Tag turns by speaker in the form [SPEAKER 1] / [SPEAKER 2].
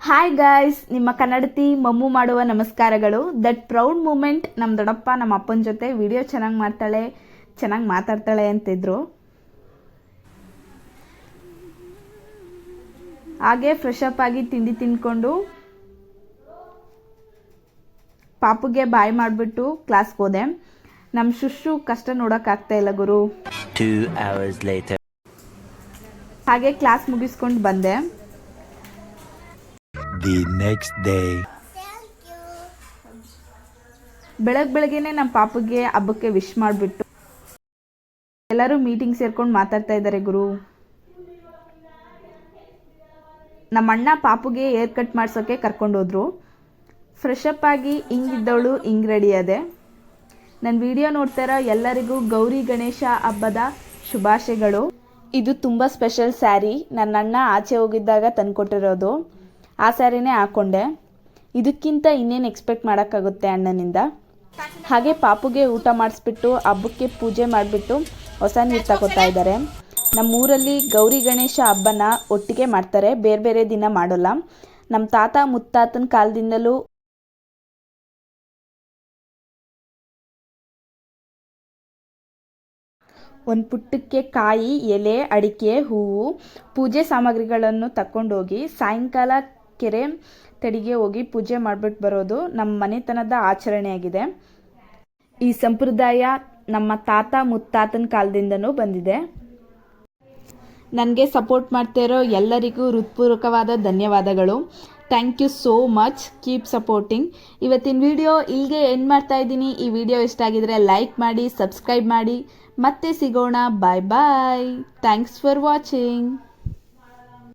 [SPEAKER 1] Hi guys, ನಿಮ್ಮ ಕನ್ನಡತಿ ಮಮ್ಮು ಮಾಡುವ ನಮಸ್ಕಾರಗಳು. That proud moment. ನಮ್ಮ ದೊಡ್ಡಪ್ಪ ನಮ್ಮ ಅಪ್ಪನ ಜೊತೆ ವಿಡಿಯೋ ಚೆನ್ನಾಗಿ ಮಾಡ್ತಾಳೆ, ಚೆನ್ನಾಗಿ ಮಾತಾಡ್ತಾಳೆ ಅಂತಿದ್ರು. ಹಾಗೆ ಫ್ರೆಶ್ ಅಪ್ ಆಗಿ ತಿಂಡಿ ತಿನ್ಕೊಂಡು ಪಾಪುಗೆ ಬಾಯ್ ಮಾಡಿಬಿಟ್ಟು ಕ್ಲಾಸ್ಗೆ ಹೋದೆ. ನಮ್ಮ ಶುಶ್ರು ಕಷ್ಟ ನೋಡೋಕ್ಕಾಗ್ತಾ ಇಲ್ಲ ಗುರು.
[SPEAKER 2] 2 hours later.
[SPEAKER 1] ಹಾಗೆ ಕ್ಲಾಸ್ ಮುಗಿಸ್ಕೊಂಡು ಬಂದೆ.
[SPEAKER 2] The next day.
[SPEAKER 1] ಬೆಳಗ್ಗೆನೆ ನಮ್ಮ ಪಾಪುಗೆ ಹಬ್ಬಕ್ಕೆ ವಿಶ್ ಮಾಡಿಬಿಟ್ಟು ಎಲ್ಲರೂ ಮೀಟಿಂಗ್ ಸೇರ್ಕೊಂಡು ಮಾತಾಡ್ತಾ ಇದ್ದಾರೆ ಗುರು. ನಮ್ಮ ಅಣ್ಣ ಪಾಪುಗೆ ಹೇರ್ ಕಟ್ ಮಾಡ್ಸೋಕ್ಕೆ ಕರ್ಕೊಂಡೋದ್ರು. ಫ್ರೆಶ್ ಅಪ್ ಆಗಿ ಹಿಂಗಿದ್ದವಳು ಹಿಂಗೆ ರೆಡಿ ಅದೆ. ನನ್ನ ವಿಡಿಯೋ ನೋಡ್ತಾ ಇರೋ ಎಲ್ಲರಿಗೂ ಗೌರಿ ಗಣೇಶ ಹಬ್ಬದ ಶುಭಾಶಯಗಳು. ಇದು ತುಂಬ ಸ್ಪೆಷಲ್ ಸ್ಯಾರಿ. ನನ್ನ ಅಣ್ಣ ಆಚೆ ಹೋಗಿದ್ದಾಗ ತಂದುಕೊಟ್ಟಿರೋದು. ಆ ಸ್ಯಾರಿನೇ ಹಾಕ್ಕೊಂಡೆ. ಇದಕ್ಕಿಂತ ಇನ್ನೇನು ಎಕ್ಸ್ಪೆಕ್ಟ್ ಮಾಡೋಕ್ಕಾಗುತ್ತೆ ಅಣ್ಣನಿಂದ. ಹಾಗೆ ಪಾಪುಗೆ ಊಟ ಮಾಡಿಸ್ಬಿಟ್ಟು ಹಬ್ಬಕ್ಕೆ ಪೂಜೆ ಮಾಡಿಬಿಟ್ಟು ಹೊಸ ನೀರು ತಗೋತಾ ಇದ್ದಾರೆ. ನಮ್ಮೂರಲ್ಲಿ ಗೌರಿ ಗಣೇಶ ಹಬ್ಬನ ಒಟ್ಟಿಗೆ ಮಾಡ್ತಾರೆ, ಬೇರೆ ಬೇರೆ ದಿನ ಮಾಡೋಲ್ಲ. ನಮ್ಮ ತಾತ ಮುತ್ತಾತನ ಕಾಲದಿಂದಲೂ ಒಂದು ಪುಟ್ಟಕ್ಕೆ ಕಾಯಿ, ಎಲೆ, ಅಡಿಕೆ, ಹೂವು, ಪೂಜೆ ಸಾಮಗ್ರಿಗಳನ್ನು ತಗೊಂಡೋಗಿ ಸಾಯಂಕಾಲ ಕೆರೆ ತಡಿಗೆ ಹೋಗಿ ಪೂಜೆ ಮಾಡಿಬಿಟ್ಟು ಬರೋದು ನಮ್ಮ ಮನೆತನದ ಆಚರಣೆಯಾಗಿದೆ. ಈ ಸಂಪ್ರದಾಯ ನಮ್ಮ ತಾತ ಮುತ್ತಾತನ ಕಾಲದಿಂದನೂ ಬಂದಿದೆ. ನನಗೆ ಸಪೋರ್ಟ್ ಮಾಡ್ತಾ ಇರೋ ಎಲ್ಲರಿಗೂ ಹೃತ್ಪೂರ್ವಕವಾದ ಧನ್ಯವಾದಗಳು. Thank you so much. Keep supporting. ಇವತ್ತಿನ ವಿಡಿಯೋ ಇಲ್ಲಿಗೆ ಎಂಡ್ ಮಾಡ್ತಾ ಇದ್ದೀನಿ. ಈ ವಿಡಿಯೋ ಇಷ್ಟ ಆಗಿದ್ರೆ ಲೈಕ್ ಮಾಡಿ, ಸಬ್ಸ್ಕ್ರೈಬ್ ಮಾಡಿ. ಮತ್ತೆ ಸಿಗೋಣ. Bye bye. Thanks for watching.